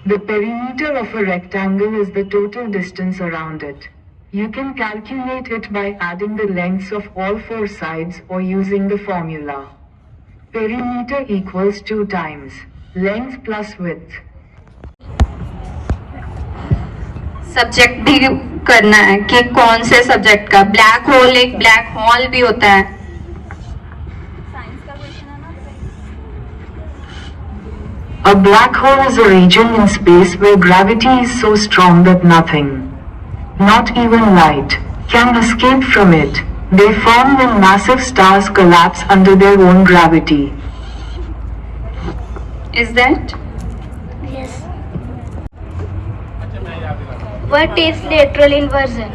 The perimeter of a rectangle is the total distance around it. You can calculate it by adding the lengths of all four sides or using the formula. Perimeter equals 2 times length plus width. Subject भी करना है कि कौन से subject का. Black hole एक black hole भी होता है. A black hole is a region in space where gravity is so strong that nothing, not even light, can escape from it. They form when massive stars collapse under their own gravity. Is that? Yes. What is lateral inversion?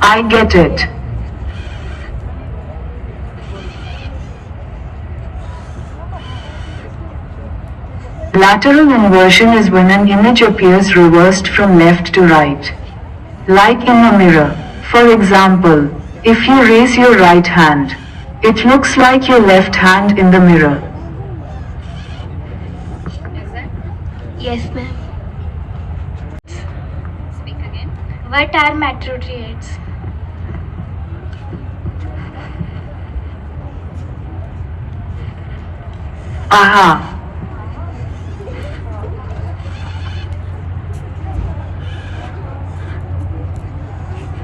I get it. Lateral inversion is when an image appears reversed from left to right. Like in a mirror. For example, if you raise your right hand, it looks like your left hand in the mirror. Yes, ma'am. Speak again. What are macronutrients? Aha!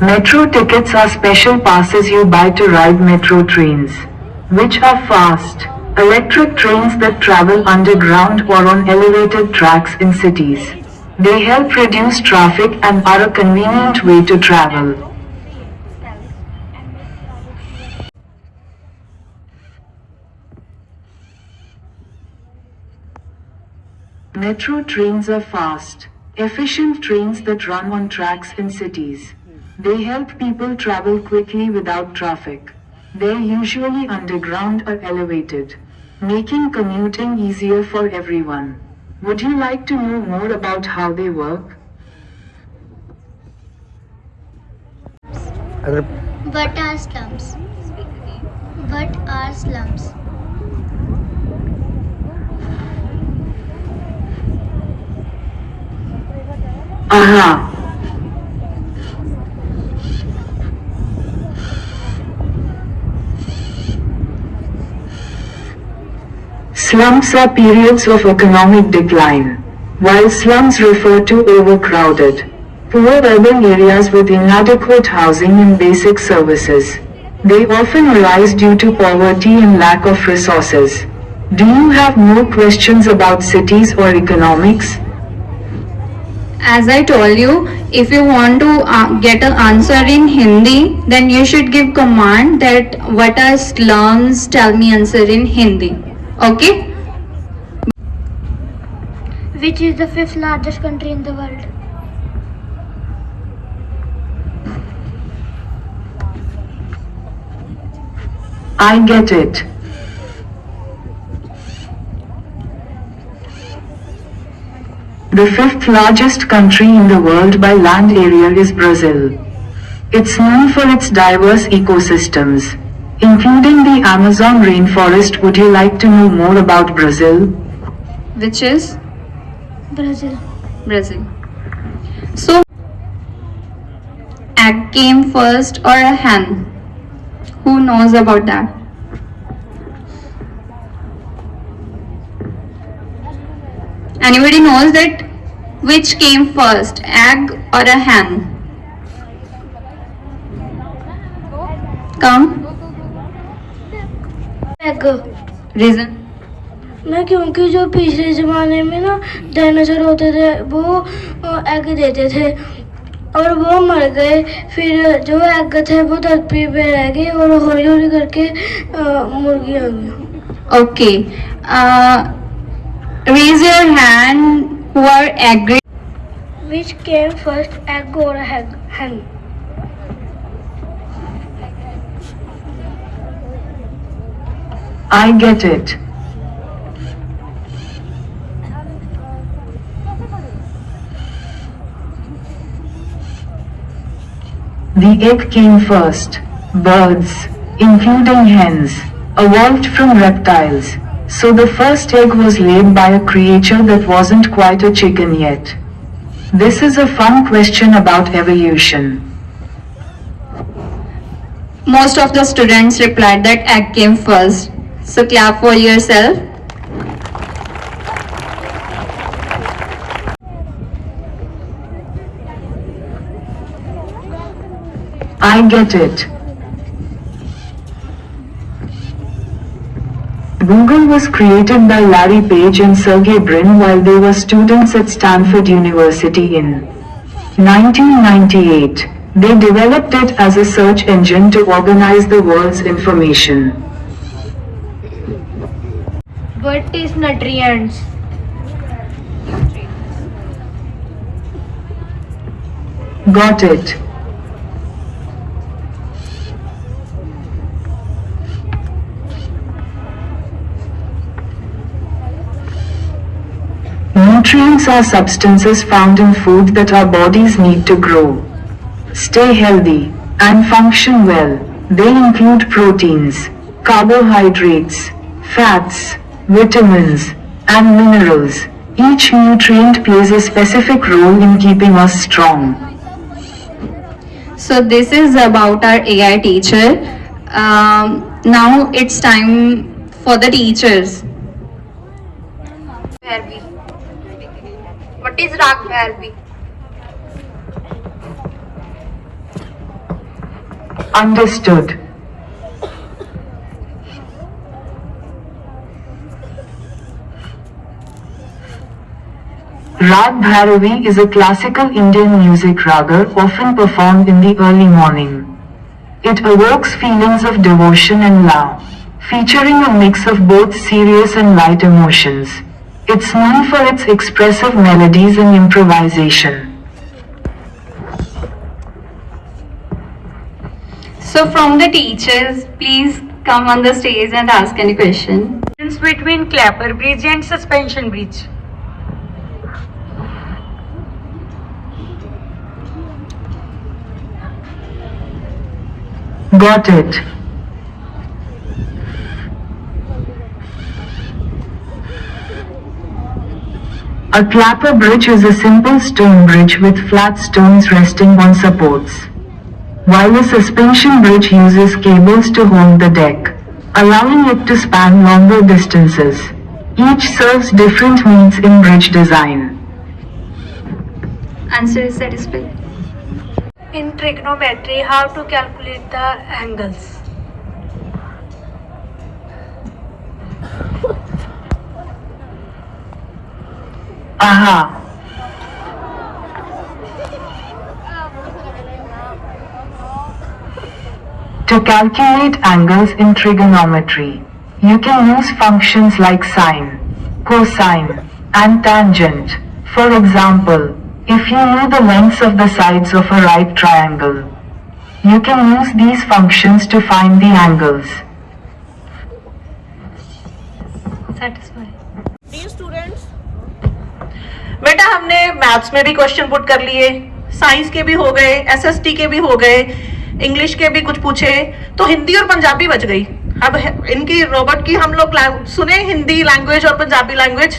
Metro tickets are special passes you buy to ride metro trains, which are fast, electric trains that travel underground or on elevated tracks in cities. They help reduce traffic and are a convenient way to travel. Metro trains are fast, efficient trains that run on tracks in cities. They help people travel quickly without traffic. They're usually underground or elevated, making commuting easier for everyone. Would you like to know more about how they work? What are slums? Speak again. What are slums? Aha! Slums are periods of economic decline, while slums refer to overcrowded, poor urban areas with inadequate housing and basic services. They often arise due to poverty and lack of resources. Do you have more questions about cities or economics? As I told you, if you want to get an answer in Hindi, then you should give command that what are slums, tell me answer in Hindi. Okay? Which is the fifth largest country in the world? I get it. The fifth largest country in the world by land area is Brazil. It's known for its diverse ecosystems, including the Amazon rainforest. Would you like to know more about Brazil? Which is Brazil. Brazil. So, egg came first or a hen? Who knows about that? Anybody knows that which came first, egg or a hen? Come. Egg. Reason. ना क्योंकि जो पिछले ज़माने में ना dinosaur होते थे वो एग देते थे और वो मर गए, फिर जो एग थे वो धरती पे रह गए और हौली हौली करके मुर्गी आ गई. Okay. Raise your hand who are agree. Which came first, egg or a hen? I get it. The egg came first. Birds, including hens, evolved from reptiles. So the first egg was laid by a creature that wasn't quite a chicken yet. This is a fun question about evolution. Most of the students replied that egg came first. So clap for yourself. I get it. Google was created by Larry Page and Sergey Brin while they were students at Stanford University in 1998. They developed it as a search engine to organize the world's information. What is nutrients? Got it. Nutrients are substances found in food that our bodies need to grow, stay healthy, and function well. They include proteins, carbohydrates, fats, vitamins, and minerals. Each nutrient plays a specific role in keeping us strong. So this is about our AI teacher. Now it's time for the teachers. Bharvi. What is Rag Bharvi? Understood. Rag Bhairavi is a classical Indian music raga often performed in the early morning. It evokes feelings of devotion and love, featuring a mix of both serious and light emotions. It's known for its expressive melodies and improvisation. So from the teachers, please come on the stage and ask any question. Difference between clapper bridge and suspension bridge. Got it. A clapper bridge is a simple stone bridge with flat stones resting on supports, while a suspension bridge uses cables to hold the deck, allowing it to span longer distances. Each serves different needs in bridge design. Answer is satisfied. In trigonometry, how to calculate the angles? Aha! To calculate angles in trigonometry, you can use functions like sine, cosine, and tangent. For example, if you know the lengths of the sides of a right triangle, you can use these functions to find the angles. Satisfied. Dear students, बेटा हमने maths में भी question put कर लिए, science के भी हो गए, एसएसटी के भी हो गए, इंग्लिश के भी कुछ पूछे, तो हिंदी और पंजाबी बच गई। अब इनकी रोबोट की हम लोग सुने हिंदी लैंग्वेज और पंजाबी लैंग्वेज,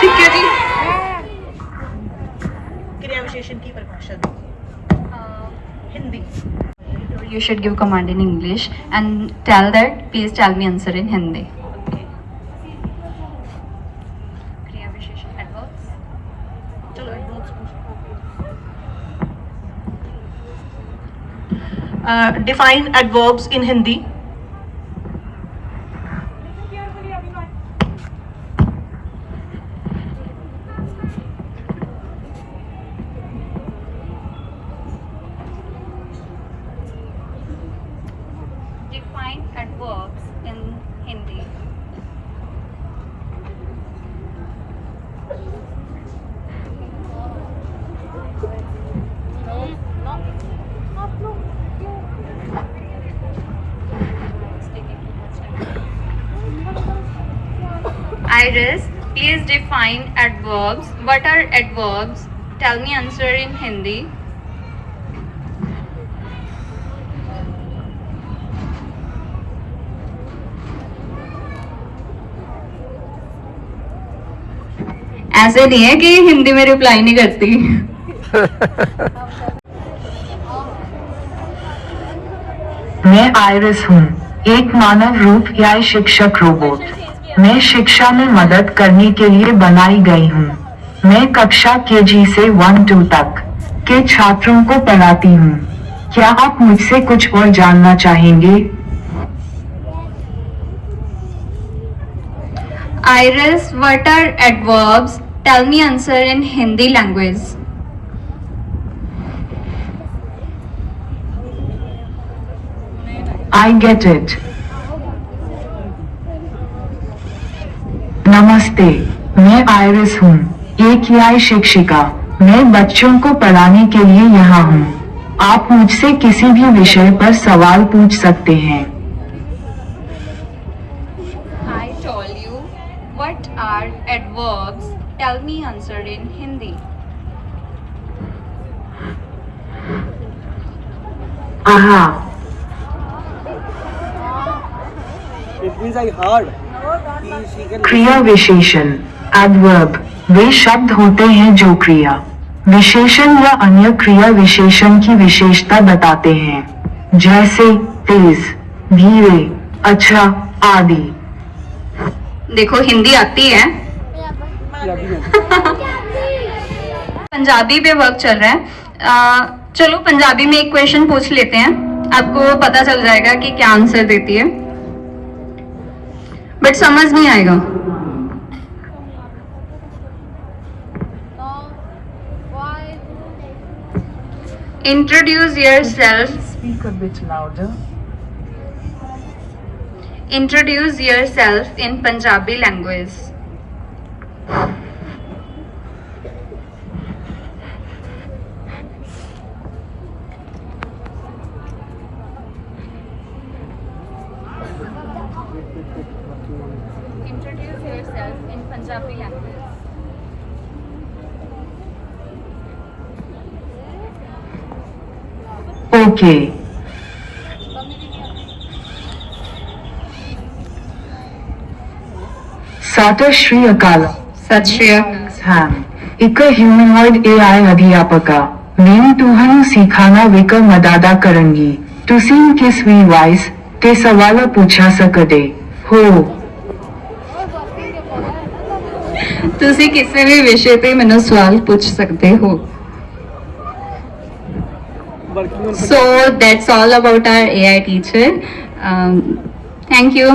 ठीक है जी। क्रिया विशेषण की परिभाषा Hindi. You should give command in English and tell that, please tell me answer in Hindi. Kriya Visheshan adverbs. चलो adverbs define adverbs in Hindi. Define adverbs in Hindi. Iris, please define adverbs. What are adverbs? Tell me answer in Hindi. ऐसे नहीं है कि हिंदी में reply नहीं करती। मैं iris हूँ, एक मानव रूप या शिक्षक रोबोट। मैं शिक्षा में मदद करने के लिए बनाई गई हूँ। मैं कक्षा KG से 1-2 तक के छात्रों को पढ़ाती हूँ। क्या आप मुझसे कुछ और जानना चाहेंगे? Iris, what are adverbs? Tell me answer in Hindi language. I get it. नमस्ते, मैं आयरिस हूँ, एक AI शिक्षिका। मैं बच्चों को पढ़ाने के लिए यहाँ हूँ। आप मुझसे किसी भी विषय पर सवाल पूछ सकते हैं। I told you, what are adverbs? Tell me answer in Hindi. आहा, It means I heard. She can. क्रिया विशेषण एडवर्ब वे शब्द होते हैं जो क्रिया विशेषण या अन्य क्रिया विशेषण की विशेषता बताते हैं, जैसे तेज, धीरे, अच्छा आदि। देखो हिंदी आती है। पंजाबी पे वर्क चल रहा है। चलो पंजाबी में एक क्वेश्चन पूछ लेते हैं, आपको पता चल जाएगा कि क्या आंसर देती है, बट समझ नहीं आएगा। Introduce yourself. Speak a bit louder. Introduce yourself in Punjabi language. Introduce yourself in Punjabi language. Okay. ਸਤਿ ਸ਼੍ਰੀ ਅਕਾਲ। ਸਤਿ ਸ਼੍ਰੀ ਅਕਾਲ। ਹਾਂ, ਇੱਕ ਹਿਊਮਨੋਇਡ AI ਅਧਿਆਪਕਾ। ਮੈਂ ਤੁਹਾਨੂੰ ਸਿਖਾਉਣਾ ਵਿੱਚ ਮਦਦ ਕਰਾਂਗੀ। ਤੁਸੀਂ ਕਿਸ ਵੀ ਵਾਇਸ ਤੇ ਸਵਾਲ ਪੁੱਛ ਸਕਦੇ ਹੋ। ਤੁਸੀਂ ਕਿਸੇ ਵੀ ਵਿਸ਼ੇ ਤੇ ਮੈਨੂੰ ਸਵਾਲ ਪੁੱਛ ਸਕਦੇ ਹੋ। Working on. So that's all about our AI teacher. Thank you.